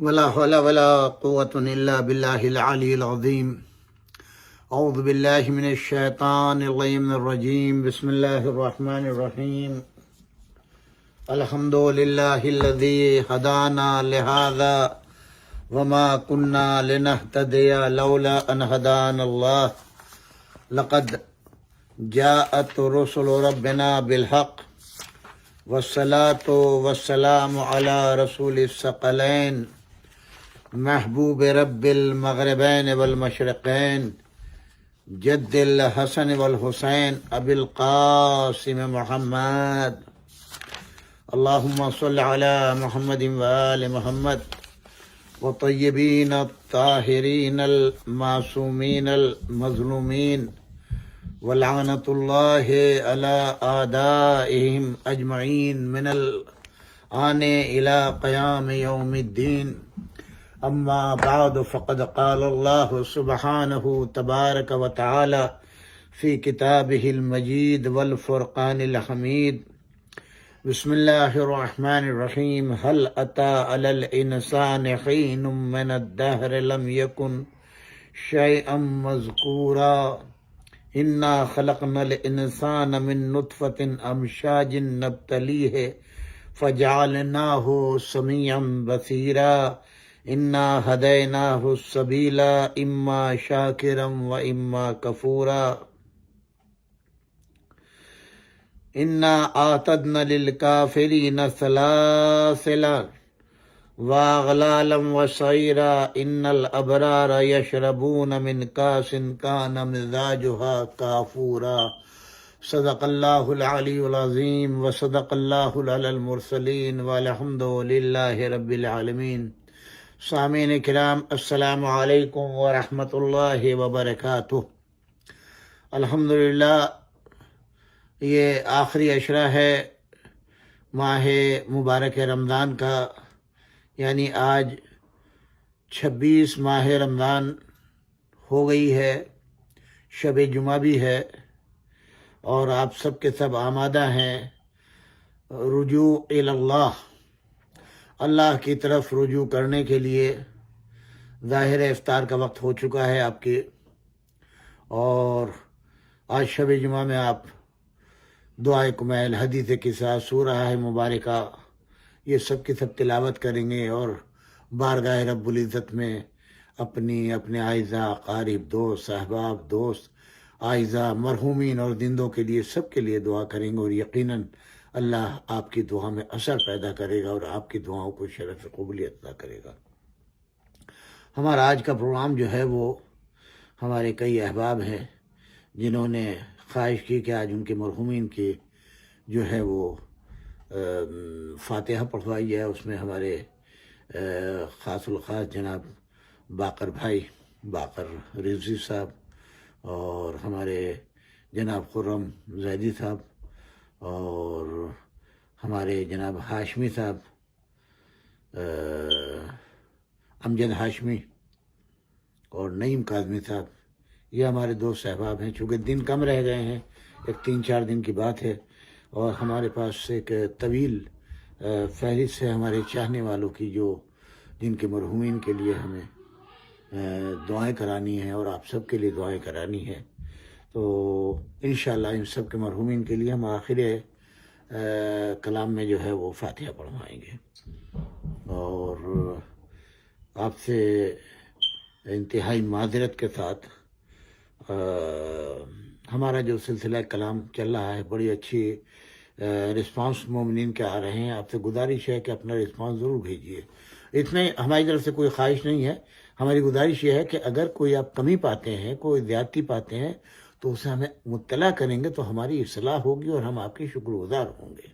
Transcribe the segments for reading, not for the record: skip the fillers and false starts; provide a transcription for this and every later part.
ولا حول ولا قوة إلا بالله العلي العظيم. أعوذ بالله من الشيطان الرجيم. بسم الله الرحمن الرحيم. الحمد لله الذي هدانا لهذا وما كنا لنهتدي لولا أن هدانا الله. لقد جاءت رسل ربنا بالحق والصلاة والسلام على رسول الثقلين محبوب رب المغربین والمشرقین جد الحسن والحسین ابی القاسم محمد. اللہم صل علی محمد وآل محمد وطیبین الطاہرین المعصومین المظلومین ولعنۃ اللہ علی اعدائہم اجمعین من الآن الی قیام یوم الدین. اما بعد فقد قال اللہ سبحانہ تبارک و تعالی فی کتابہ المجید والفرقان الحمید. بسم اللہ الرحمن الرحیم. هل اتى على الانسان حین من الدہر لم یکن شیئا مذکورا. انا خلقنا الانسان من نطفة امشاج نبتلیہ فجعلناہ سمیعا بصیرا. انا ہدیناہ السبیل اما شاکرا و اما کفورا. انا اعتدنا للکافرین سلاسلا واغلالا وسعیرا. ان الابرار یشربون من کاس کان مزاجها کافورا. صدق اللہ العلی العظیم وصدق اللہ العلی المرسلین والحمد للہ رب العالمین. سامعین کرام، السلام علیکم ورحمۃ اللہ وبرکاتہ. الحمدللہ یہ آخری عشرہ ہے ماہ مبارک رمضان کا، یعنی آج 26 ماہ رمضان ہو گئی ہے، شب جمعہ بھی ہے، اور آپ سب کے سب آمادہ ہیں رجوع الی اللہ کی طرف رجوع کرنے کے لیے. ظاہر افطار کا وقت ہو چکا ہے آپ کے، اور آج شب جمعہ میں آپ دعائے کمیل، حدیث قصہ، سورہ مبارکہ، یہ سب کی سب تلاوت کریں گے، اور بارگاہ رب العزت میں اپنے اعزاء اقارب، دوست، احباب، دوست، اعزاء، مرحومین اور زندوں کے لیے، سب کے لیے دعا کریں گے، اور یقیناً اللہ آپ کی دعا میں اثر پیدا کرے گا اور آپ کی دعاؤں کو شرف قبولیت عطا کرے گا. ہمارا آج کا پروگرام جو ہے وہ ہمارے کئی احباب ہیں جنہوں نے خواہش کی کہ آج ان کے مرحومین کی جو ہے وہ فاتحہ پڑھوائی ہے. اس میں ہمارے خاص الخاص جناب باقر بھائی، باقر رضوی صاحب، اور ہمارے جناب خرم زیدی صاحب، اور ہمارے جناب ہاشمی صاحب، امجد ہاشمی، اور نعیم کاظمی صاحب. یہ ہمارے دوست احباب ہیں. چونکہ دن کم رہ گئے ہیں، ایک 3-4 دن کی بات ہے، اور ہمارے پاس ایک طویل فہرست ہے ہمارے چاہنے والوں کی، جن کے مرحومین کے لیے ہمیں دعائیں کرانی ہیں، اور آپ سب کے لیے دعائیں کرانی ہیں. تو انشاءاللہ ان سب کے مرحومین کے لیے ہم آخر کلام میں جو ہے وہ فاتحہ پڑھوائیں گے. اور آپ سے انتہائی معذرت کے ساتھ ہمارا جو سلسلہ کلام چل رہا ہے، بڑی اچھی رسپانس مومنین کے آ رہے ہیں. آپ سے گزارش ہے کہ اپنا رسپانس ضرور بھیجیے. اتنے ہماری طرف سے کوئی خواہش نہیں ہے، ہماری گزارش یہ ہے کہ اگر کوئی آپ کمی پاتے ہیں، کوئی زیادتی پاتے ہیں، تو اسے ہمیں مطلع کریں گے تو ہماری اصلاح ہوگی اور ہم آپ کے شکر گزار ہوں گے.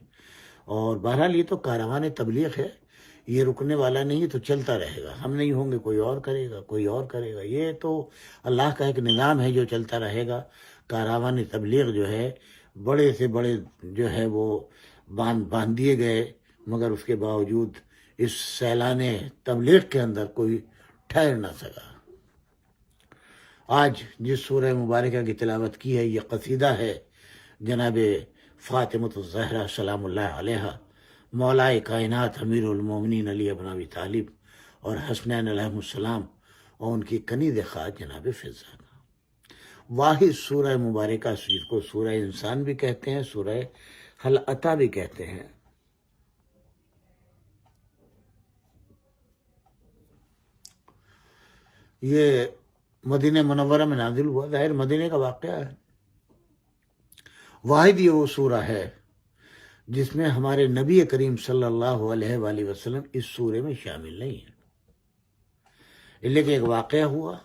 اور بہرحال یہ تو کاروان تبلیغ ہے، یہ رکنے والا نہیں، تو چلتا رہے گا. ہم نہیں ہوں گے، کوئی اور کرے گا، کوئی اور کرے گا. یہ تو اللہ کا ایک نظام ہے جو چلتا رہے گا. کاروان تبلیغ جو ہے بڑے سے بڑے جو ہے وہ باندھ دیے گئے، مگر اس کے باوجود اس سیلان تبلیغ کے اندر کوئی ٹھہر نہ سکا. آج جس سورہ مبارکہ کی تلاوت کی ہے، یہ قصیدہ ہے جناب فاطمۃ الزہرا سلام اللہ علیہا، مولا کائنات امیر المومنین علی ابن ابی طالب، اور حسنین علیہ السلام اور ان کی کنیز خواہ جناب فضہ کا۔ واحد سورہ مبارکہ جس کو سورہ انسان بھی کہتے ہیں، سورہ حل عطا بھی کہتے ہیں۔ یہ مدینہ منورہ میں نازل ہوا، ظاہر مدینہ کا واقعہ ہے۔ واحد یہ وہ سورہ ہے جس میں ہمارے نبی کریم صلی اللہ علیہ وآلہ وسلم اس سورے میں شامل نہیں ہے، لیکن ایک واقعہ ہوا،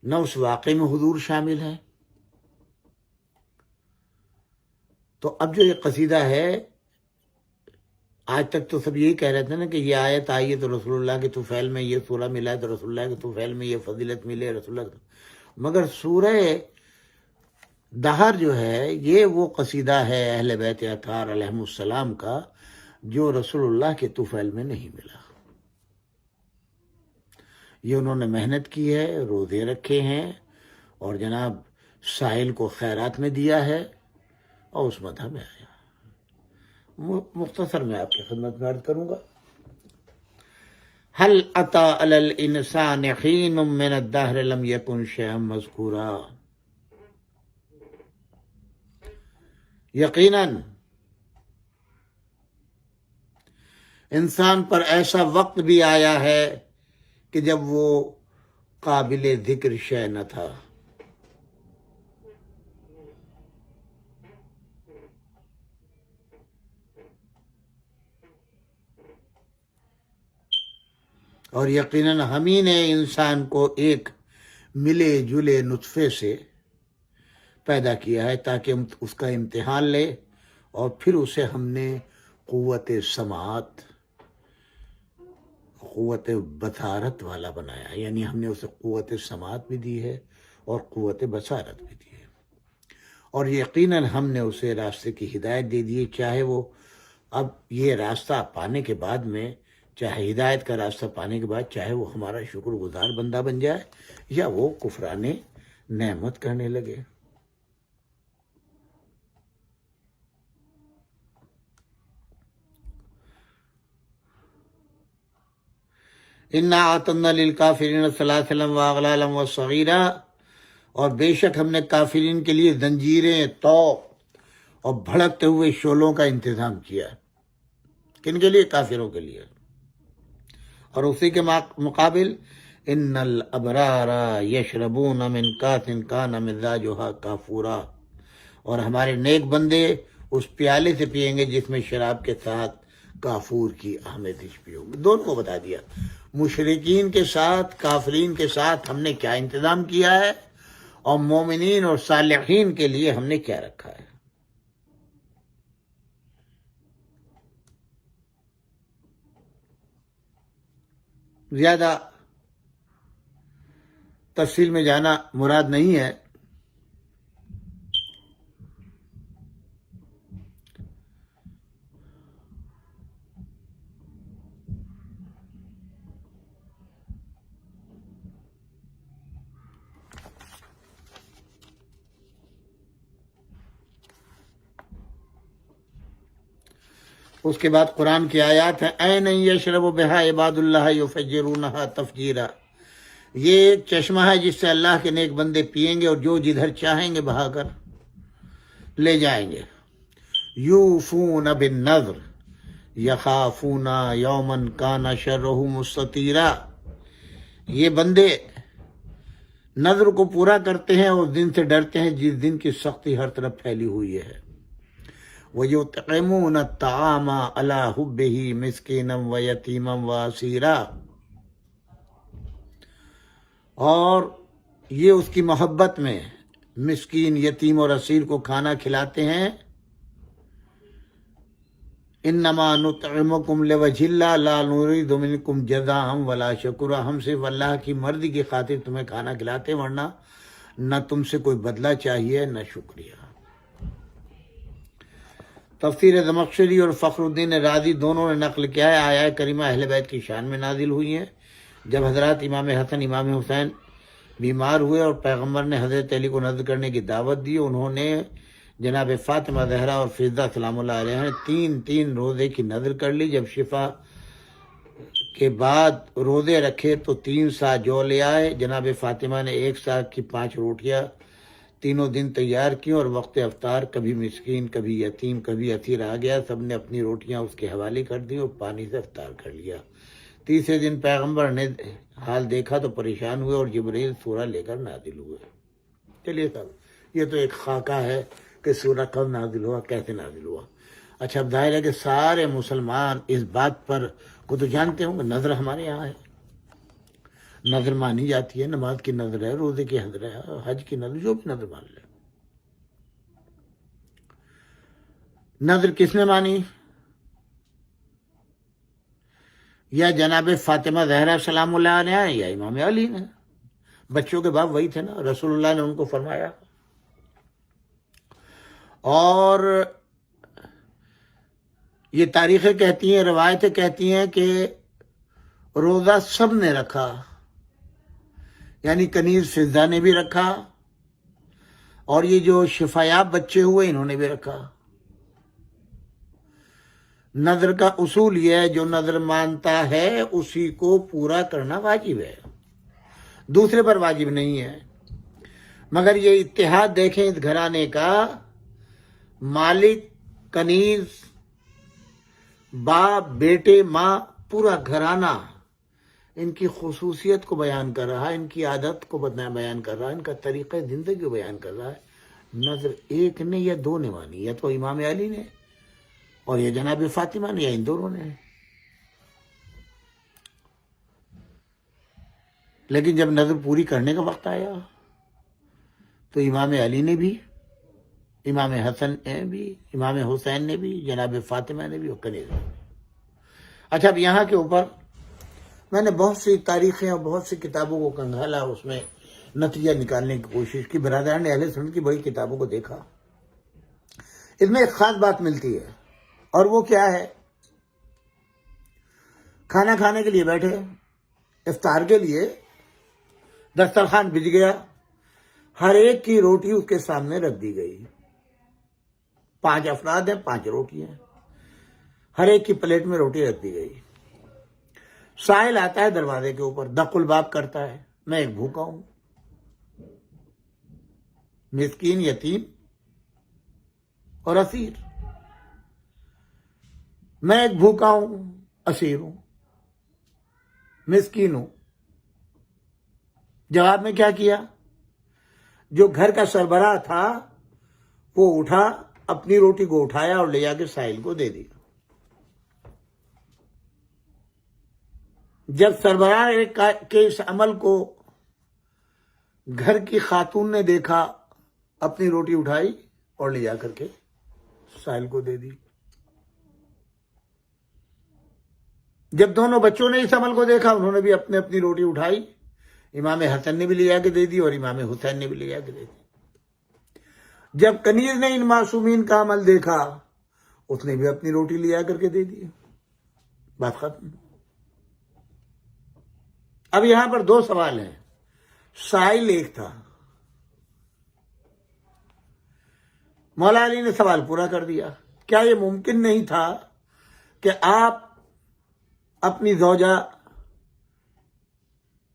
نہ اس واقعے میں حضور شامل ہے۔ تو اب جو یہ قصیدہ ہے، آج تک تو سب یہی کہہ رہے تھے نا کہ یہ آیت آئی ہے تو رسول اللہ کے طفیل میں یہ سورہ ملا ہے، تو رسول اللہ کے طفیل میں یہ فضیلت ملے رسول اللہ۔ مگر سورہ دہر جو ہے یہ وہ قصیدہ ہے اہل بیت اطہار علیہم السلام کا جو رسول اللہ کے طفیل میں نہیں ملا۔ یہ انہوں نے محنت کی ہے، روزے رکھے ہیں، اور جناب سائل کو خیرات میں دیا ہے، اور اس مدح میں آیا۔ مختصر میں آپ کی خدمت میں عرض کروں گا۔ هل اتى على الانسان حين من الدهر لم يكن شيئا مذكورا۔ یقیناً انسان پر ایسا وقت بھی آیا ہے کہ جب وہ قابل ذکر شے نہ تھا۔ اور یقیناً ہم ہی نے انسان کو ایک ملے جلے نطفے سے پیدا کیا ہے تاکہ ہم اس کا امتحان لے، اور پھر اسے ہم نے قوت سماعت، قوت بصارت والا بنایا، یعنی ہم نے اسے قوت سماعت بھی دی ہے اور قوت بصارت بھی دی ہے، اور یقیناً ہم نے اسے راستے کی ہدایت دے دی، چاہے وہ اب یہ راستہ پانے کے بعد میں، چاہے ہدایت کا راستہ پانے کے بعد، چاہے وہ ہمارا شکر گزار بندہ بن جائے یا وہ کفران نعمت کرنے لگے۔ اِنَّا أَعْتَدْنَا لِلْكَافِرِينَ سَلَاسِلًا وَأَغْلَالًا وَسَعِيرًا، اور بے شک ہم نے کافرین کے لیے زنجیریں، طوق اور بھڑکتے ہوئے شعلوں کا انتظام کیا۔ کن کے لیے؟ کافروں کے لیے۔ اور اسی کے مقابل ان الابرار یشربون من کاس کان مزاجها کافورا، اور ہمارے نیک بندے اس پیالے سے پیئیں گے جس میں شراب کے ساتھ کافور کی آمیزش بھی ہوگی۔ دونوں کو بتا دیا، مشرکین کے ساتھ، کافرین کے ساتھ ہم نے کیا انتظام کیا ہے، اور مومنین اور صالحین کے لیے ہم نے کیا رکھا ہے۔ زیادہ تفصیل میں جانا مراد نہیں ہے، اس کے بعد قرآن کی آیات ہیں، عین یشرب بہا عباد اللہ یفجرونہا تفجیرا، یہ ایک چشمہ ہے جس سے اللہ کے نیک بندے پیئیں گے اور جو جدھر چاہیں گے بہا کر لے جائیں گے۔ یوفون بالنذر یخافون یوما کان شرہ مستطیرا، یہ بندے نذر کو پورا کرتے ہیں اور اس دن سے ڈرتے ہیں جس دن کی سختی ہر طرف پھیلی ہوئی ہے۔ وَيُطْعِمُونَ الطَّعَامَ عَلَىٰ حُبِّهِ مِسْكِينًا وَيَتِيمًا وَأَسِيرًا، اور یہ اس کی محبت میں مسکین، یتیم اور اسیر کو کھانا کھلاتے ہیں۔ انما نطعمکم لوجہ اللہ لا نرید منکم جزاء ولا شکورا، ہم صرف اللہ کی مرضی کی خاطر تمہیں کھانا کھلاتے، ورنہ نہ تم سے کوئی بدلہ چاہیے نہ شکریہ۔ تفسیر زمخشری اور فخر الدین رازی دونوں نے نقل کیا ہے، آیہ کریمہ اہل بیت کی شان میں نازل ہوئی ہیں۔ جب حضرات امام حسن امام حسین بیمار ہوئے اور پیغمبر نے حضرت علی کو نذر کرنے کی دعوت دی، انہوں نے جناب فاطمہ زہرا اور فضہ سلام اللہ علیہ نے تین روزے کی نذر کر لی۔ جب شفا کے بعد روزے رکھے تو 3 سا جو لے آئے. جناب فاطمہ نے 1 سا کی 5 روٹیاں تینوں دن تیار کی اور وقت افطار کبھی مسکین، کبھی یتیم، کبھی اسیر آ گیا، سب نے اپنی روٹیاں اس کے حوالے کر دی اور پانی سے افطار کر لیا. تیسرے دن پیغمبر نے حال دیکھا تو پریشان ہوئے اور جبریل سورہ لے کر نازل ہوئے. چلیے صاحب، یہ تو ایک خاکہ ہے کہ سورہ کب نازل ہوا، کیسے نازل ہوا. اچھا، اب ظاہر ہے کہ سارے مسلمان اس بات پر کو تو جانتے ہوں کہ نظر ہمارے یہاں ہے، نظر مانی جاتی ہے، نماز کی نظر ہے، روزے کی نظر ہے، حج کی نظر، جو بھی نظر مان لے. نظر کس نے مانی؟ یا جناب فاطمہ زہرا سلام اللہ علیہ نے یا امام علی نے؟ بچوں کے باپ وہی تھے نا، رسول اللہ نے ان کو فرمایا. اور یہ تاریخیں کہتی ہیں، روایتیں کہتی ہیں کہ روزہ سب نے رکھا، یعنی کنیز فضہ نے بھی رکھا اور یہ جو شفایاب بچے ہوئے انہوں نے بھی رکھا. نظر کا اصول یہ ہے، جو نظر مانتا ہے اسی کو پورا کرنا واجب ہے، دوسرے پر واجب نہیں ہے. مگر یہ اتحاد دیکھیں اس گھرانے کا، مالک، کنیز، باپ، بیٹے، ماں، پورا گھرانہ ان کی خصوصیت کو بیان کر رہا ہے، ان کی عادت کو بیان کر رہا ہے، ان کا طریقہ زندگی کو بیان کر رہا ہے. نظر ایک نے یا دو نے مانی، یا تو امام علی نے اور یہ جناب فاطمہ نے، یا ان دونوں نے. لیکن جب نظر پوری کرنے کا وقت آیا تو امام علی نے بھی، امام حسن نے بھی، امام حسین نے بھی، جناب فاطمہ نے بھی اور کنیز نے بھی. اچھا، اب یہاں کے اوپر میں نے بہت سی تاریخیں اور بہت سی کتابوں کو کنگھالا، اس میں نتیجہ نکالنے کی کوشش کی. برادران اہل سنت کی بڑی کتابوں کو دیکھا، اس میں ایک خاص بات ملتی ہے، اور وہ کیا ہے؟ کھانا کھانے کے لیے بیٹھے، افطار کے لیے دسترخوان بچھ گیا، ہر ایک کی روٹی اس کے سامنے رکھ دی گئی. 5 افراد ہیں، 5 روٹیاں، ہر ایک کی پلیٹ میں روٹی رکھ دی گئی. سائل آتا ہے دروازے کے اوپر، دق الباب کرتا ہے، میں ایک بھوکا ہوں، مسکین، یتیم اور اسیر. میں ایک بھوکا ہوں، اسیر ہوں، مسکین ہوں. جواب میں کیا کیا؟ جو گھر کا سربراہ تھا وہ اٹھا، اپنی روٹی کو اٹھایا اور لے جا کے سائل کو دے دیا. جب سربراہ کے اس عمل کو گھر کی خاتون نے دیکھا، اپنی روٹی اٹھائی اور لے جا کر کے سائل کو دے دی. جب دونوں بچوں نے اس عمل کو دیکھا، انہوں نے بھی اپنی اپنی روٹی اٹھائی. امام حسن نے بھی لے جا کے دے دی اور امام حسین نے بھی لے جا کے دے دی. جب کنیز نے ان معصومین کا عمل دیکھا، اس نے بھی اپنی روٹی لے جا کر کے دے دی. بات ختم. اب یہاں پر 2 سوال ہیں. سائل ایک تھا، مولا علی نے سوال پورا کر دیا. کیا یہ ممکن نہیں تھا کہ آپ اپنی زوجہ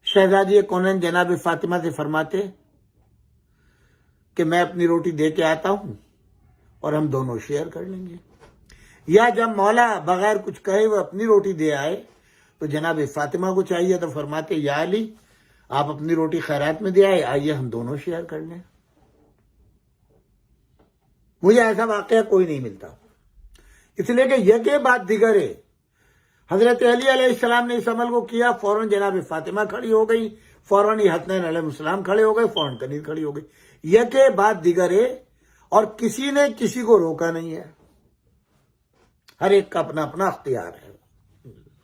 شہزادی کونین جناب فاطمہ سے فرماتے کہ میں اپنی روٹی دے کے آتا ہوں اور ہم دونوں شیئر کر لیں گے؟ یا جب مولا بغیر کچھ کہے وہ اپنی روٹی دے آئے تو جناب فاطمہ کو چاہیے تو فرماتے، یا علی آپ اپنی روٹی خیرات میں دے آئے، آئیے ہم دونوں شیئر کر لیں. مجھے ایسا واقعہ کوئی نہیں ملتا، اس لیے کہ یکے بعد دیگر ہے. حضرت علی علیہ السلام نے اس عمل کو کیا، فوراً جناب فاطمہ کھڑی ہو گئی، فوراً ہی حسنین علیہ السلام کھڑے ہو گئے، فوراً کنیز کھڑی ہو گئی. یکے بعد دیگر ہے اور کسی نے کسی کو روکا نہیں ہے. ہر ایک کا اپنا اپنا اختیار ہے.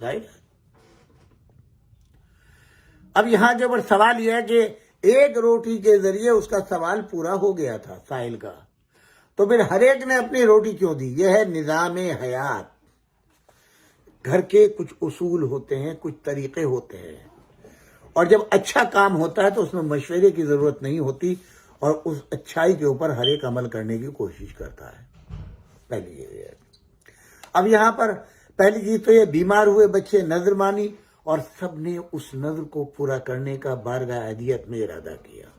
رائٹ. اب یہاں کے اوپر سوال یہ ہے کہ ایک روٹی کے ذریعے اس کا سوال پورا ہو گیا تھا سائل کا، تو پھر ہر ایک نے اپنی روٹی کیوں دی؟ یہ ہے نظام حیات. گھر کے کچھ اصول ہوتے ہیں، کچھ طریقے ہوتے ہیں، اور جب اچھا کام ہوتا ہے تو اس میں مشورے کی ضرورت نہیں ہوتی اور اس اچھائی کے اوپر ہر ایک عمل کرنے کی کوشش کرتا ہے. پہلی یہ ہے. اب یہاں پر پہلی چیز تو یہ بیمار ہوئے بچے نظر مانی اور سب نے اس نظر کو پورا کرنے کا بارگاہ عدیت میں ارادہ کیا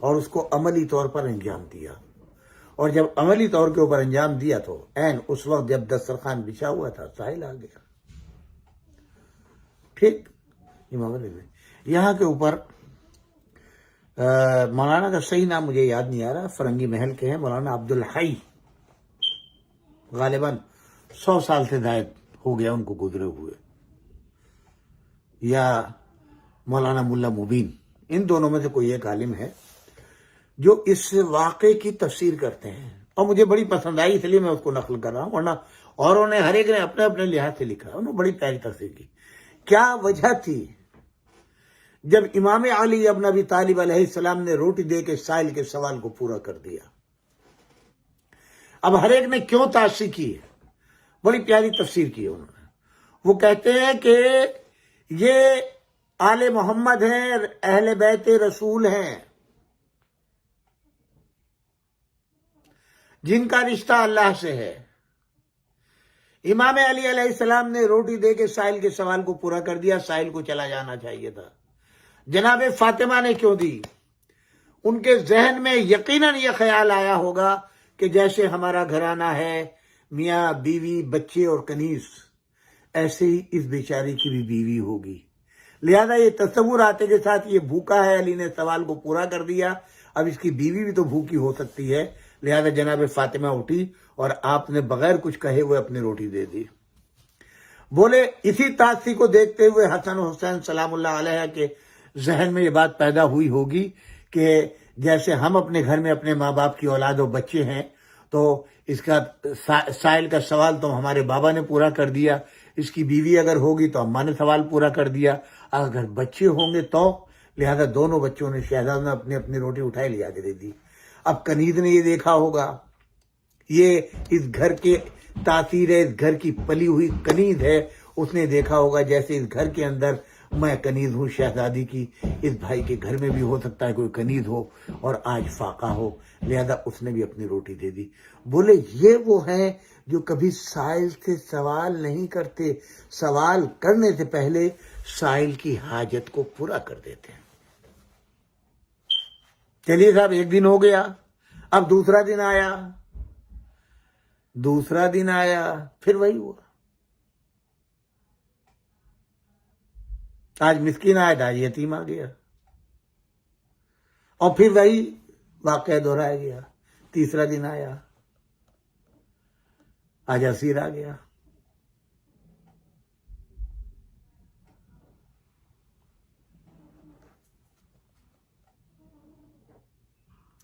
اور اس کو عملی طور پر انجام دیا. اور جب عملی طور کے اوپر انجام دیا تو عین اس وقت جب دسترخوان بچھا ہوا تھا ساحل آ گیا. ٹھیک امام علی میں یہاں کے اوپر مولانا کا صحیح نام مجھے یاد نہیں آ رہا، فرنگی محل کے ہیں مولانا عبدالحی، غالباً 100 سال سے زائد ہو گیا ان کو گزرے ہوئے، یا مولانا ملا مبین، ان دونوں میں سے کوئی ایک عالم ہے جو اس واقعے کی تفسیر کرتے ہیں اور مجھے بڑی پسند آئی، اس لیے میں اس کو نقل کر رہا ہوں، ورنہ اوروں نے ہر ایک نے اپنے اپنے لحاظ سے لکھا، انہوں نے بڑی پیاری تفسیر کی. کیا وجہ تھی جب امام علی ابن ابی طالب علیہ السلام نے روٹی دے کے سائل کے سوال کو پورا کر دیا؟ اب ہر ایک نے کیوں تاثیر کی ہے، بڑی پیاری تفسیر کی ہے انہوں نے. وہ کہتے ہیں کہ یہ آل محمد ہیں، اہل بیت رسول ہیں، جن کا رشتہ اللہ سے ہے. امام علی علیہ السلام نے روٹی دے کے سائل کے سوال کو پورا کر دیا، سائل کو چلا جانا چاہیے تھا. جناب فاطمہ نے کیوں دی؟ ان کے ذہن میں یقیناً یہ خیال آیا ہوگا کہ جیسے ہمارا گھرانہ ہے، میاں بیوی بچے اور کنیز، ایسے ہی اس بیچاری کی بھی بیوی ہوگی. لہذا یہ تصور آتے کے ساتھ یہ بھوکا ہے، علی نے سوال کو پورا کر دیا، اب اس کی بیوی بھی تو بھوکی ہو سکتی ہے. لہذا جناب فاطمہ اٹھی اور آپ نے بغیر کچھ کہے ہوئے اپنی روٹی دے دی. بولے اسی تاثیر کو دیکھتے ہوئے حسن و حسین سلام اللہ علیہ کے ذہن میں یہ بات پیدا ہوئی ہوگی کہ جیسے ہم اپنے گھر میں اپنے ماں باپ کی اولاد و بچے ہیں، تو اس کا سائل کا سوال تو ہمارے بابا نے پورا کر دیا، اس کی بیوی اگر ہوگی تو اماں نے سوال پورا کر دیا، اگر بچے ہوں گے تو لہذا دونوں بچوں نے شہزاد نے اپنی اپنی روٹی اٹھائے لے جا کے دے دی. اب کنیز نے یہ دیکھا ہوگا، یہ اس گھر کے تاثیر ہے، اس گھر کی پلی ہوئی کنیز ہے، اس نے دیکھا ہوگا جیسے اس گھر کے اندر میں کنیز ہوں شہزادی کی، اس بھائی کے گھر میں بھی ہو سکتا ہے کوئی کنیز ہو اور آج فاقہ ہو، لہذا اس نے بھی اپنی روٹی دے دی. بولے یہ وہ ہیں جو کبھی سائل سے سوال نہیں کرتے، سوال کرنے سے پہلے سائل کی حاجت کو پورا کر دیتے ہیں. چلیے صاحب ایک دن ہو گیا، اب دوسرا دن آیا پھر وہی ہوا. آج مسکین آیا آج یتیم آ گیا، اور پھر وہی واقعہ دہرایا گیا. تیسرا دن آیا، آج اسیر آ گیا.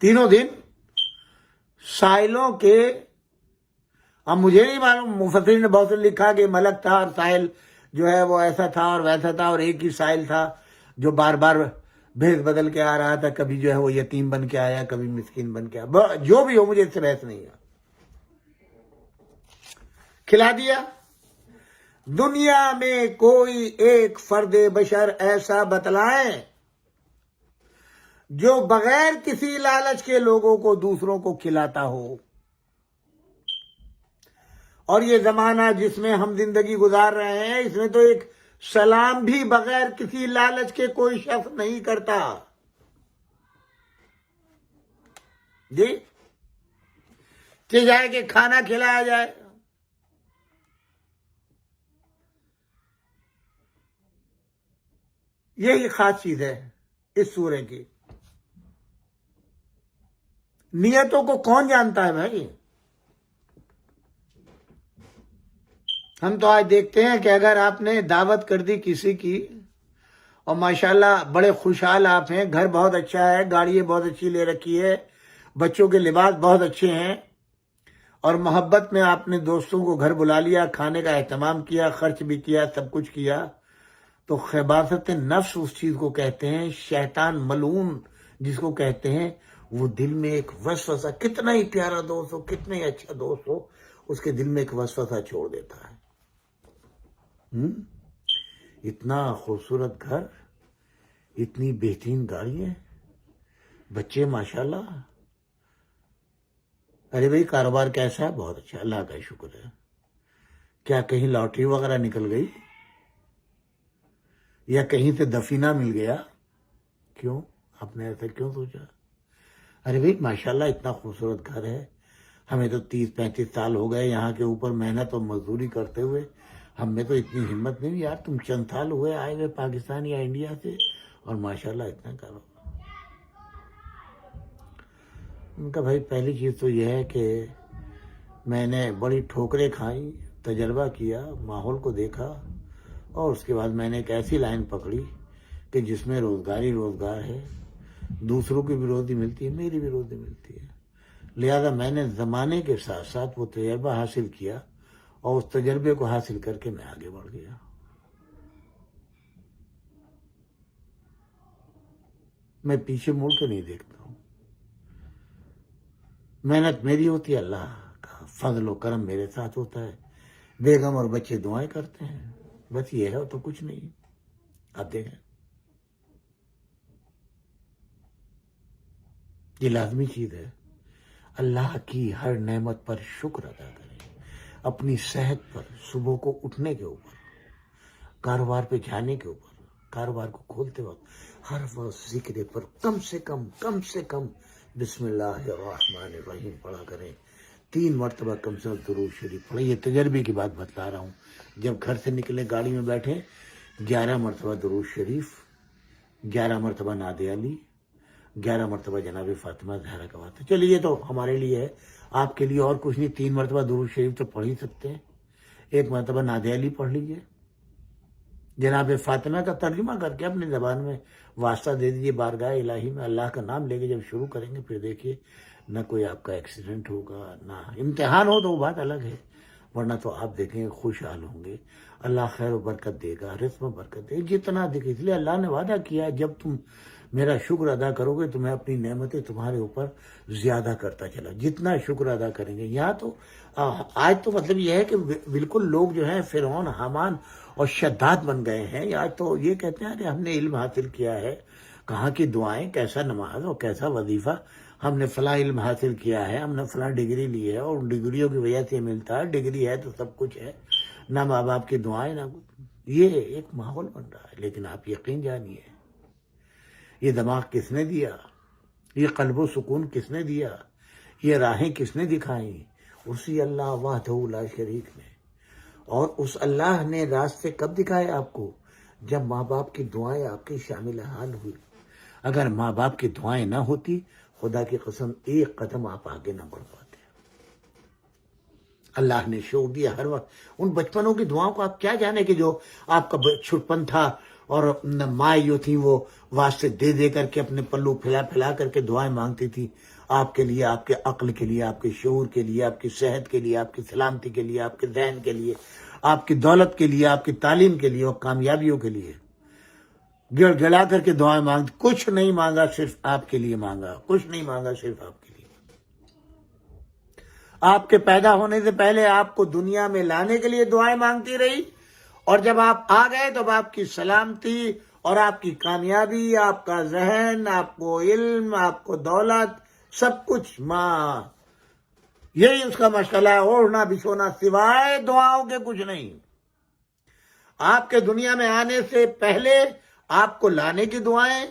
تینوں دن سائلوں کے، اب مجھے نہیں معلوم، مفسرین نے بہت سے لکھا کہ ملک تھا اور سائل جو ہے وہ ایسا تھا اور ویسا تھا، اور ایک ہی سائل تھا جو بار بار بھیس بدل کے آ رہا تھا، کبھی جو ہے وہ یتیم بن کے آیا، کبھی مسکین بن کے آیا. جو بھی ہو مجھے اس سے بحث نہیں ہے. کھلا دیا. دنیا میں کوئی ایک فرد بشر ایسا بتلائیں جو بغیر کسی لالچ کے لوگوں کو دوسروں کو کھلاتا ہو. اور یہ زمانہ جس میں ہم زندگی گزار رہے ہیں، اس میں تو ایک سلام بھی بغیر کسی لالچ کے کوئی شخص نہیں کرتا. جی کہ جائے کہ کھانا کھلایا جائے. یہی خاص چیز ہے اس سورے کی. نیتوں کو کون جانتا ہے بھائی؟ ہم تو آج دیکھتے ہیں کہ اگر آپ نے دعوت کر دی کسی کی اور ماشاءاللہ بڑے خوشحال آپ ہیں، گھر بہت اچھا ہے، گاڑی بہت اچھی لے رکھی ہے، بچوں کے لباس بہت اچھے ہیں، اور محبت میں آپ نے دوستوں کو گھر بلا لیا، کھانے کا اہتمام کیا، خرچ بھی کیا، سب کچھ کیا، تو خباثت نفس اس چیز کو کہتے ہیں، شیطان ملعون جس کو کہتے ہیں، وہ دل میں ایک وسوسہ، کتنا ہی پیارا دوست ہو، کتنا ہی اچھا دوست ہو، اس کے دل میں ایک وسوسہ چھوڑ دیتا ہے. اتنا خوبصورت گھر، اتنی بہترین گاڑیاں، بچے ماشاءاللہ. ارے بھائی کاروبار کیسا ہے؟ بہت اچھا، اللہ کا شکر ہے. کیا کہیں لاٹری وغیرہ نکل گئی؟ یا کہیں سے دفینہ مل گیا؟ کیوں آپ نے ایسا کیوں سوچا؟ ارے بھائی ماشاءاللہ اتنا خوبصورت گھر ہے، ہمیں تو 30-35 سال ہو گئے یہاں کے اوپر محنت اور مزدوری کرتے ہوئے، ہم میں تو اتنی ہمت نہیں یار، تم چند سال ہوئے آئے ہوئے پاکستان یا انڈیا سے اور ماشاءاللہ اتنا کرو۔ ان کا بھائی پہلی چیز تو یہ ہے کہ میں نے بڑی ٹھوکریں کھائیں، تجربہ کیا، ماحول کو دیکھا، اور اس کے بعد میں نے ایک ایسی لائن پکڑی کہ جس میں روزگار ہی روزگار ہے، دوسروں کی بھی روزی ملتی ہے، میری بھی روزی ملتی ہے، لہذا میں نے زمانے کے ساتھ ساتھ وہ تجربہ حاصل کیا اور اس تجربے کو حاصل کر کے میں آگے بڑھ گیا۔ میں پیچھے مڑ کے نہیں دیکھتا ہوں، محنت میری ہوتی ہے، اللہ کا فضل و کرم میرے ساتھ ہوتا ہے، بیگم اور بچے دعائیں کرتے ہیں، بس یہ ہے تو کچھ نہیں۔ آپ دیکھیں یہ لازمی چیز ہے، اللہ کی ہر نعمت پر شکر ادا کریں، اپنی صحت پر، صبح کو اٹھنے کے اوپر، کاروبار پہ جانے کے اوپر، کاروبار کو کھولتے وقت ہر وقت ذکر پر کم سے کم بسم اللہ الرحمن الرحیم پڑھا کریں، 3 مرتبہ کم سے کم درود شریف پڑھیں۔ یہ تجربے کی بات بتلا رہا ہوں، جب گھر سے نکلے گاڑی میں بیٹھیں 11 مرتبہ درود شریف، 11 مرتبہ نعت علی، 11 مرتبہ جناب فاطمہ زہرا کا واسطہ۔ چلیے یہ تو ہمارے لیے ہے، آپ کے لیے اور کچھ نہیں، 3 مرتبہ درود شریف تو پڑھ ہی سکتے ہیں، 1 مرتبہ نعت علی پڑھ لیجئے، جناب فاطمہ کا ترجمہ کر کے اپنی زبان میں واسطہ دے دیجئے بارگاہ الہی میں، اللہ کا نام لے کے جب شروع کریں گے پھر دیکھیے نہ کوئی آپ کا ایکسیڈنٹ ہوگا، نہ امتحان ہو تو وہ بات الگ ہے، ورنہ تو آپ دیکھیں خوشحال ہوں گے، اللہ خیر و برکت دے گا، رزق میں برکت دے گا، جتنا دیکھے، اس لیے اللہ نے وعدہ کیا ہے جب تم میرا شکر ادا کرو گے تو میں اپنی نعمتیں تمہارے اوپر زیادہ کرتا چلا، جتنا شکر ادا کریں گے۔ یہاں تو آج تو مطلب یہ ہے کہ بالکل لوگ جو ہیں فرعون، حامان اور شداد بن گئے ہیں، آج تو یہ کہتے ہیں کہ ہم نے علم حاصل کیا ہے، کہاں کی دعائیں، کیسا نماز اور کیسا وظیفہ، ہم نے فلاں علم حاصل کیا ہے، ہم نے فلاں ڈگری لی ہے اور ان ڈگریوں کی وجہ سے ملتا ہے، ڈگری ہے تو سب کچھ ہے، نہ ماں باپ کی دعائیں نہ کچھ، یہ ایک ماحول بن رہا ہے۔ لیکن آپ یقین جانیے یہ دماغ کس نے دیا، یہ قلب و سکون کس نے دیا، یہ راہیں کس نے دکھائیں؟ اسی اللہ وحدہ لا شریک نے۔ اور اس اللہ نے راستے کب دکھائے آپ کو؟ جب ماں باپ کی دعائیں آپ کی شامل حال ہوئی۔ اگر ماں باپ کی دعائیں نہ ہوتی، خدا کی قسم ایک قدم آپ آگے نہ بڑھ پاتے۔ اللہ نے شعور دیا ہر وقت، ان بچپنوں کی دعاؤں کو آپ کیا جانے کہ جو آپ کا چھٹپن تھا اور ماں جو تھی وہ واسطے دے دے کر کے اپنے پلو پھیلا کر کے دعائیں مانگتی تھی آپ کے لیے، آپ کے عقل کے لیے، آپ کے شعور کے لیے، آپ کی صحت کے لیے، آپ کی سلامتی کے لیے، آپ کے ذہن کے لیے، آپ کی دولت کے لیے، آپ کی تعلیم کے لیے اور کامیابیوں کے لیے گڑ گڑا کر کے دعائیں مانگتی۔ کچھ نہیں مانگا، صرف آپ کے لیے مانگا، کچھ نہیں مانگا، صرف آپ کے لیے۔ آپ کے پیدا ہونے سے پہلے آپ کو دنیا میں لانے کے لیے دعائیں مانگتی رہی، اور جب آپ آ گئے تو آپ کی سلامتی اور آپ کی کامیابی، آپ کا ذہن، آپ کو علم، آپ کو دولت، سب کچھ ماں، یہی اس کا مشغلہ ہے، اوڑھنا بچھونا سوائے دعاؤں کے کچھ نہیں۔ آپ کے دنیا میں آنے سے پہلے آپ کو لانے کی دعائیں،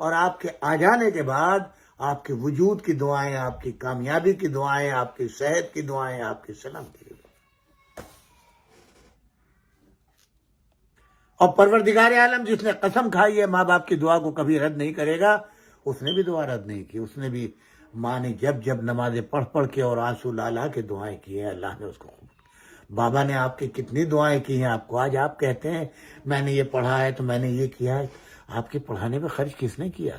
اور آپ کے آ جانے کے بعد آپ کے وجود کی دعائیں، آپ کی کامیابی کی دعائیں، آپ کی صحت کی دعائیں، آپ کی سلامتی کی دعائیں۔ اور پروردگار عالم جس نے قسم کھائی ہے ماں باپ کی دعا کو کبھی رد نہیں کرے گا، اس نے بھی دعا رد نہیں کی۔ اس نے بھی، ماں نے جب نمازیں پڑھ کے اور آنسو لا کے دعائیں کی ہیں، اللہ نے اس کو قبول۔ بابا نے آپ کی کتنی دعائیں کی ہیں آپ کو، آج آپ کہتے ہیں میں نے یہ پڑھا ہے تو میں نے یہ کیا ہے، آپ کے پڑھانے پہ خرچ کس نے کیا؟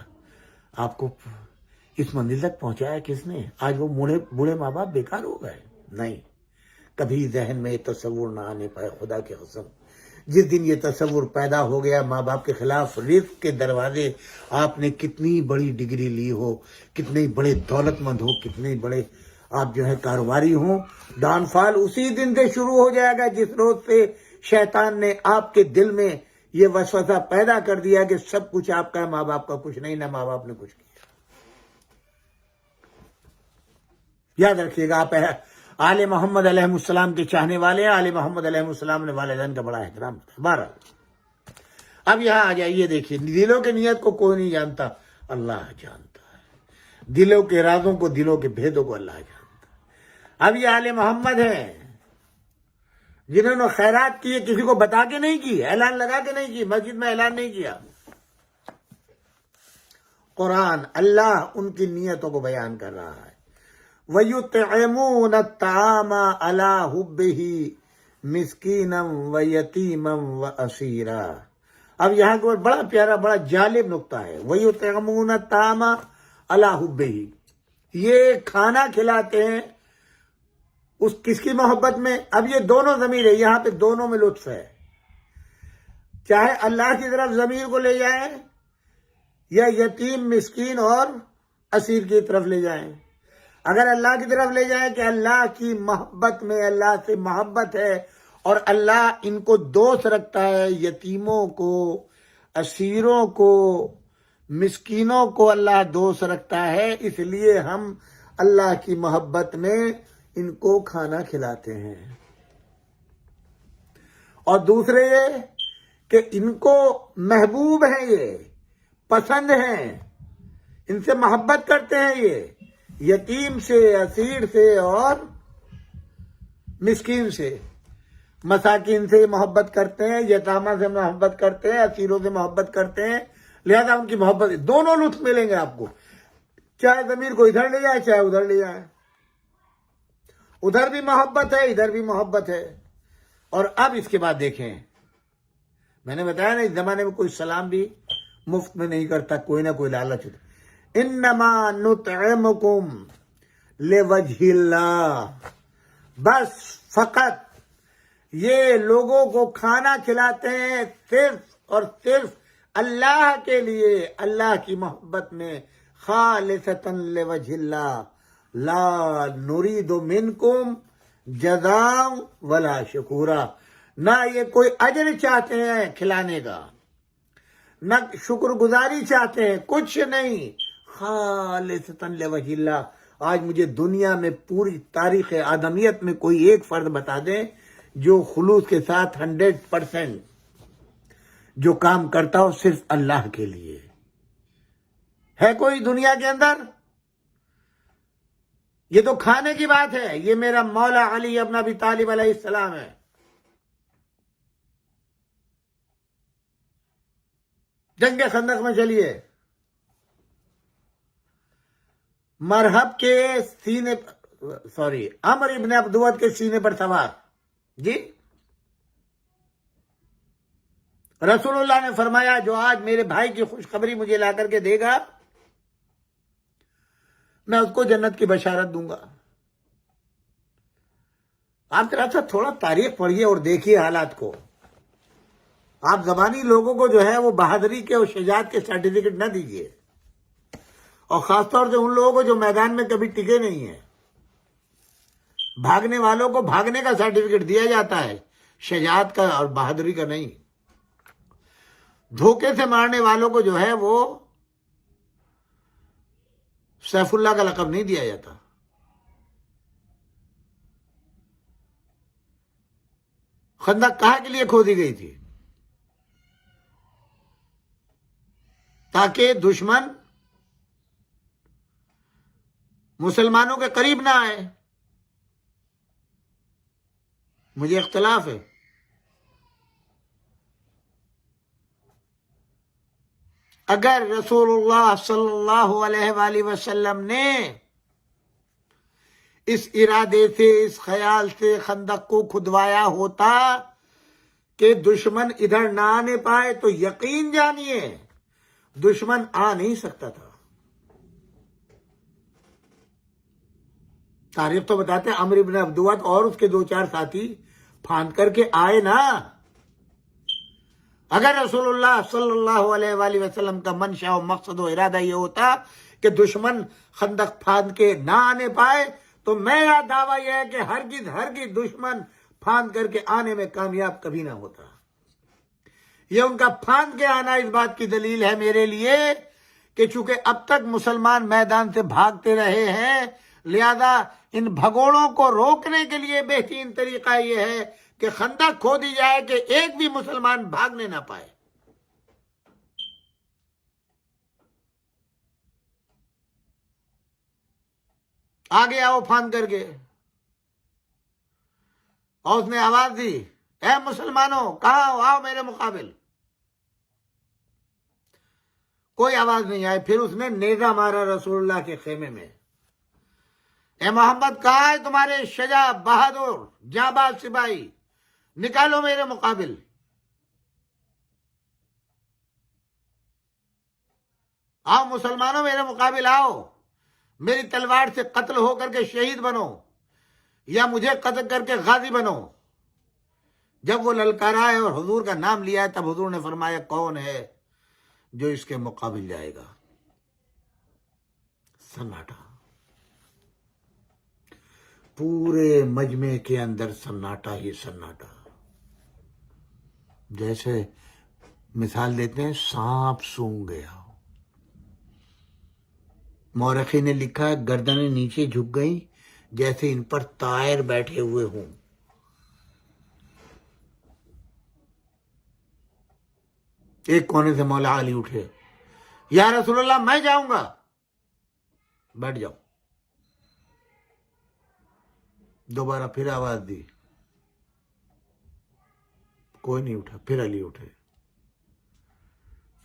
آپ کو اس منزل تک پہنچایا کس نے؟ آج وہ بوڑھے ماں باپ بیکار ہو گئے؟ نہیں، کبھی ذہن میں یہ تصور نہ آنے پائے، خدا کی قسم جس دن یہ تصور پیدا ہو گیا ماں باپ کے خلاف رزق کے دروازے، آپ نے کتنی بڑی ڈگری لی ہو، کتنے بڑے دولت مند ہو، کتنے بڑے آپ جو ہے کاروباری ہوں، ڈاؤن فال اسی دن سے شروع ہو جائے گا جس روز سے شیطان نے آپ کے دل میں یہ وسوسہ پیدا کر دیا کہ سب کچھ آپ کا ہے، ماں باپ کا کچھ نہیں، نہ ماں باپ نے کچھ کیا۔ یاد رکھیے گا، آپ آل محمد علیہ السلام کے چاہنے والے ہیں، آل محمد علیہ السلام نے والدین کا بڑا احترام کیا۔ بہرحال اب یہاں آ جائیے، دیکھیے دلوں کی نیت کو کوئی نہیں جانتا، اللہ جانتا ہے دلوں کے رازوں کو، دلوں کے بھیدوں کو اللہ جانتا ہے۔ اب یہ آل محمد ہیں جنہوں نے خیرات کی، کسی کو بتا کے نہیں کی، اعلان لگا کے نہیں کی، مسجد میں اعلان نہیں کیا، قرآن اللہ ان کی نیتوں کو بیان کر رہا ہے۔ وَيُطْعِمُونَ الطَّعَامَ عَلَىٰ حُبِّهِ مِسْكِينًا وَيَتِيمًا وَأَسِيرًا۔ اب یہاں کو بڑا پیارا، بڑا جالب نقطہ ہے، وَيُطْعِمُونَ الطَّعَامَ عَلَىٰ حُبِّهِ، یہ کھانا کھلاتے ہیں اس کس کی محبت میں؟ اب یہ دونوں ضمیر ہے، یہاں پہ دونوں میں لطف ہے، چاہے اللہ کی طرف ضمیر کو لے جائیں یا یتیم، مسکین اور اسیر کی طرف لے جائیں۔ اگر اللہ کی طرف لے جائیں کہ اللہ کی محبت میں اللہ سے محبت ہے اور اللہ ان کو دوست رکھتا ہے، یتیموں کو، اسیروں کو، مسکینوں کو اللہ دوست رکھتا ہے، اس لیے ہم اللہ کی محبت میں ان کو کھانا کھلاتے ہیں۔ اور دوسرے یہ کہ ان کو محبوب ہیں، یہ پسند ہیں، ان سے محبت کرتے ہیں، یہ یتیم سے، اسیر سے اور مسکین سے، مساکین سے محبت کرتے ہیں، یتامہ سے محبت کرتے ہیں، اسیروں سے محبت کرتے ہیں، لہذا ان کی محبت، دونوں لطف ملیں گے آپ کو، چاہے ضمیر کو ادھر لے جائے چاہے ادھر لے جائے، ادھر بھی محبت ہے ادھر بھی محبت ہے۔ اور اب اس کے بعد دیکھیں، میں نے بتایا نا اس زمانے میں کوئی سلام بھی مفت میں نہیں کرتا، کوئی نہ کوئی لالچ ہوتا۔ انما نطعمکم لوجہ اللہ، بس فقط یہ لوگوں کو کھانا کھلاتے ہیں صرف اور صرف اللہ کے لیے، اللہ کی محبت میں، خالصتا لوجہ اللہ، لا نرید منکم جزاء ولا شکورا، نہ یہ کوئی اجر چاہتے ہیں کھلانے کا، نہ شکر گزاری چاہتے ہیں، کچھ نہیں، خالصتا لوجہ اللہ۔ آج مجھے دنیا میں پوری تاریخ آدمیت میں کوئی ایک فرد بتا دیں جو خلوص کے ساتھ 100% جو کام کرتا ہو صرف اللہ کے لیے، ہے کوئی دنیا کے اندر؟ یہ تو کھانے کی بات ہے، یہ میرا مولا علی ابن ابی طالب علیہ السلام ہے۔ جنگ خندق میں چلیے، مرحب کے سینے، عمر ابن عبدود کے سینے پر سوار، جی رسول اللہ نے فرمایا جو آج میرے بھائی کی خوشخبری مجھے لا کر کے دے گا میں اس کو جنت کی بشارت دوں گا۔ آپ ذرا سا تھوڑا تاریخ پڑھیے اور دیکھیے حالات کو، آپ زبانی لوگوں کو جو ہے وہ بہادری کے اور شجاعت کے سرٹیفکیٹ نہ دیجیے، اور خاص طور سے ان لوگوں کو جو میدان میں کبھی ٹکے نہیں ہیں، بھاگنے والوں کو بھاگنے کا سرٹیفکیٹ دیا جاتا ہے، شجاعت کا اور بہادری کا نہیں۔ دھوکے سے مارنے والوں کو جو ہے وہ سیف اللہ کا لقب نہیں دیا جاتا۔ خندق کہاں کے لیے کھودی گئی تھی؟ تاکہ دشمن مسلمانوں کے قریب نہ آئے۔ مجھے اختلاف ہے، اگر رسول اللہ صلی اللہ علیہ وآلہ وسلم نے اس ارادے سے، اس خیال سے خندق کو کھدوایا ہوتا کہ دشمن ادھر نہ آنے پائے، تو یقین جانیے دشمن آ نہیں سکتا تھا۔ تاریخ تو بتاتے ہیں عمر ابن عبدود اور اس کے 2-4 ساتھی پھاند کر کے آئے نا۔ اگر رسول اللہ صلی اللہ علیہ وآلہ وسلم کا منشا و مقصد و ارادہ یہ ہوتا کہ دشمن خندق پھاند کے نہ آنے پائے، تو میرا دعویٰ یہ ہے کہ ہرگز دشمن پھاند کر کے آنے میں کامیاب کبھی نہ ہوتا۔ یہ ان کا پھاند کے آنا اس بات کی دلیل ہے میرے لیے کہ چونکہ اب تک مسلمان میدان سے بھاگتے رہے ہیں، لہذا ان بھگوڑوں کو روکنے کے لیے بہترین طریقہ یہ ہے کہ خندق کھودی جائے کہ ایک بھی مسلمان بھاگنے نہ پائے۔ آگے آؤ پھاند کر کے، اور اس نے آواز دی، اے مسلمانوں کہاں ہو، آؤ میرے مقابل۔ کوئی آواز نہیں آئی۔ پھر اس نے نیزہ مارا رسول اللہ کے خیمے میں، اے محمد کہاں ہے تمہارے شجاع بہادر جانباز سپاہی، نکالو میرے مقابل۔ آؤ مسلمانوں میرے مقابل آؤ، میری تلوار سے قتل ہو کر کے شہید بنو، یا مجھے قتل کر کے غازی بنو۔ جب وہ للکارا ہے اور حضور کا نام لیا ہے، تب حضور نے فرمایا کون ہے جو اس کے مقابل جائے گا؟ سناٹا، پورے مجمع کے اندر سناٹا ہی سناٹا، جیسے مثال دیتے ہیں سانپ سونگ گیا۔ مورخی نے لکھا گردنیں نیچے جھک گئیں جیسے ان پر طائر بیٹھے ہوئے ہوں۔ ایک کونے سے مولا علی اٹھے، یا رسول اللہ میں جاؤں گا۔ بیٹھ جاؤ۔ دوبارہ پھر آواز دی، کوئی نہیں اٹھا۔ پھر علی اٹھے۔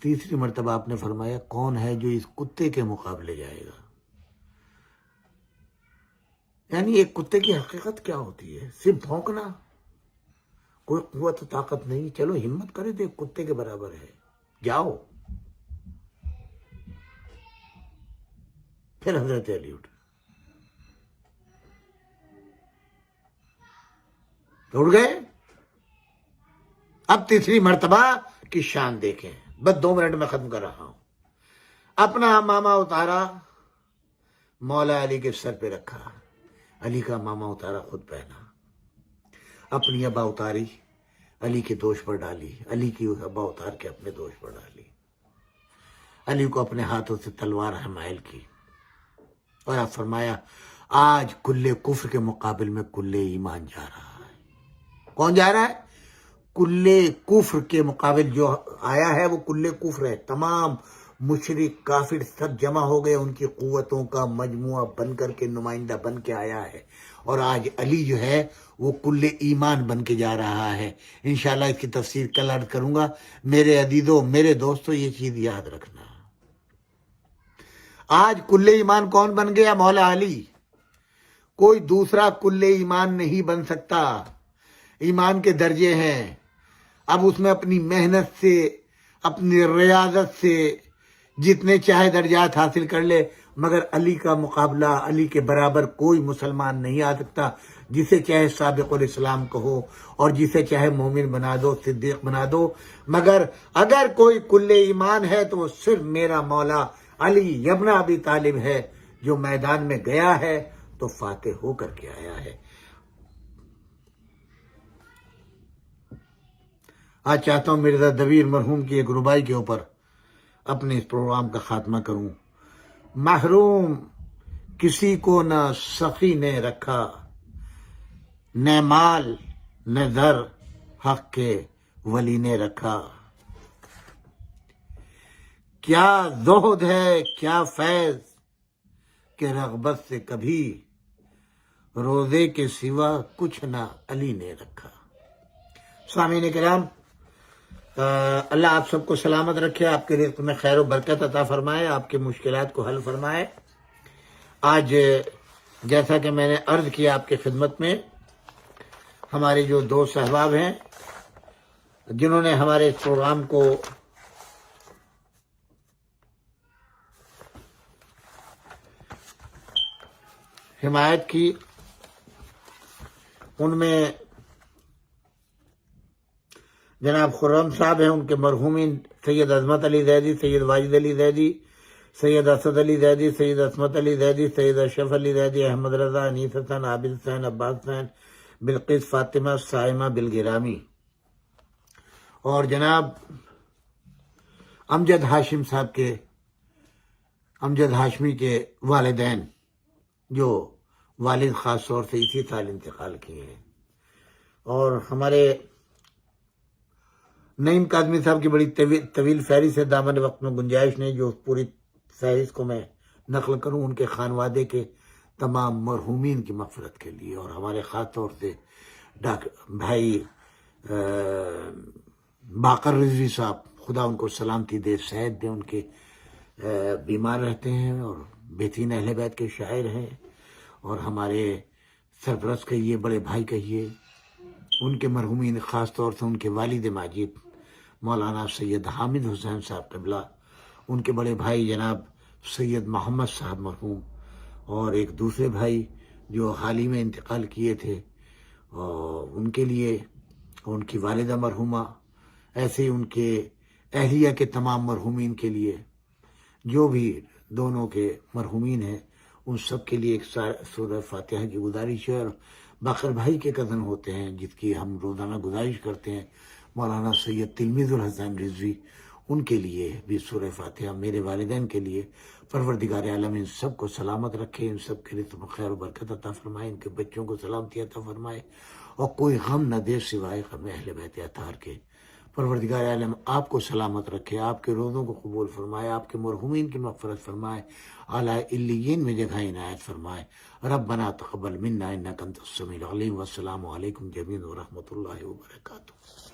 تیسری مرتبہ آپ نے فرمایا کون ہے جو اس کتے کے مقابلے جائے گا؟ یعنی ایک کتے کی حقیقت کیا ہوتی ہے؟ صرف بھونکنا، کوئی قوت و طاقت نہیں، چلو ہمت کرے تو ایک کتے کے برابر ہے، جاؤ۔ پھر حضرت علی اٹھ گئے۔ اب تیسری مرتبہ کی شان دیکھیں، بس 2 منٹ میں ختم کر رہا ہوں۔ اپنا امامہ اتارا، مولا علی کے سر پہ رکھا، علی کا امامہ اتارا خود پہنا، اپنی ابا اتاری علی کے دوش پر ڈالی، علی کی ابا اتار کے اپنے دوش پر ڈالی، علی کو اپنے ہاتھوں سے تلوار حمائل کی، اور اب فرمایا آج کل کفر کے مقابل میں کل ایمان جا رہا ہے۔ کون جا رہا ہے؟ کل کفر کے مقابل جو آیا ہے وہ کل کفر ہے۔ تمام مشرک کافر سب جمع ہو گئے، ان کی قوتوں کا مجموعہ بن کر کے، نمائندہ بن کے آیا ہے، اور آج علی جو ہے وہ کل ایمان بن کے جا رہا ہے۔ انشاءاللہ اس کی تفسیر کل عرض کروں گا۔ میرے عزیزوں، میرے دوستوں، یہ چیز یاد رکھنا، آج کل ایمان کون بن گیا؟ مولا علی۔ کوئی دوسرا کل ایمان نہیں بن سکتا۔ ایمان کے درجے ہیں، اب اس میں اپنی محنت سے، اپنی ریاضت سے جتنے چاہے درجات حاصل کر لے، مگر علی کا مقابلہ، علی کے برابر کوئی مسلمان نہیں آ سکتا۔ جسے چاہے سابق الاسلام کہو اور جسے چاہے مومن بنا دو، صدیق بنا دو، مگر اگر کوئی کل ایمان ہے تو وہ صرف میرا مولا علی ابن ابی طالب ہے، جو میدان میں گیا ہے تو فاتح ہو کر کے آیا ہے۔ آج چاہتا ہوں مرزا دبیر مرحوم کی ایک ربائی کے اوپر اپنے اس پروگرام کا خاتمہ کروں۔ محروم کسی کو نہ سخی نے رکھا، نہ مال نہ زر حق کے ولی نے رکھا۔ کیا زہد ہے کیا فیض کہ رغبت سے کبھی روزے کے سوا کچھ نہ علی نے رکھا۔ سامعین کرام، اللہ آپ سب کو سلامت رکھے، آپ کے رزق میں خیر و برکت عطا فرمائے، آپ کے مشکلات کو حل فرمائے۔ آج جیسا کہ میں نے عرض کیا آپ کی خدمت میں، ہمارے جو دوست احباب ہیں جنہوں نے ہمارے اس پروگرام کو حمایت کی، ان میں جناب خرم صاحب ہیں، ان کے مرحومین سید عظمت علی زیدی، سید واجد علی زیدی، سید اسد علی زیدی، سید عصمت علی زیدی، سید اشرف علی زیدی، احمد رضا، انیس حسن، عابد حسین، عباس حسین، بلقیس فاطمہ، صائمہ بالگرامی، اور جناب امجد ہاشم صاحب کے، امجد ہاشمی کے والدین، جو والد خاص طور سے اسی سال انتقال کیے ہیں، اور ہمارے نعیم کاظمی صاحب کی بڑی طویل فہرست ہے، دامن وقت میں گنجائش نہیں جو پوری فہرست کو میں نقل کروں، ان کے خانوادے کے تمام مرحومین کی مغفرت کے لیے، اور ہمارے خاص طور سے بھائی باقر رضوی صاحب، خدا ان کو سلامتی دے، صحت دے، ان کے بیمار رہتے ہیں اور بہترین اہل بیت کے شاعر ہیں، اور ہمارے سرپرست کہیے، بڑے بھائی کہیے، ان کے مرحومین، خاص طور سے ان کے والد ماجد مولانا سید حامد حسین صاحب قبلہ، ان کے بڑے بھائی جناب سید محمد صاحب مرحوم، اور ایک دوسرے بھائی جو حال ہی میں انتقال کیے تھے، اور ان کے لیے، ان کی والدہ مرحومہ، ایسے ان کے اہلیہ کے تمام مرحومین کے لیے، جو بھی دونوں کے مرحومین ہیں، ان سب کے لیے ایک سورہ فاتحہ کی گزارش ہے، اور باقر بھائی کے کزن ہوتے ہیں جس کی ہم روزانہ گزارش کرتے ہیں، مولانا سید تلمیذ الحسن رضوی، ان کے لیے بھی سورہ فاتحہ، میرے والدین کے لیے۔ پروردگار عالم ان سب کو سلامت رکھے، ان سب کے رزق میں خیر و برکت عطا فرمائے، ان کے بچوں کو سلامتی عطا فرمائے، اور کوئی غم نہ دے سوائے غم اہل بیت اطہار کے۔ پروردگار عالم آپ کو سلامت رکھے، آپ کے روزوں کو قبول فرمائے، آپ کے مرحومین کی مغفرت فرمائے، اعلیٰ علیین میں جگہ عنایت فرمائے۔ ربنا تقبل منا انک انت السمیع العلیم، والسلام علیکم جمیعا ورحمۃ اللہ وبرکاتہ۔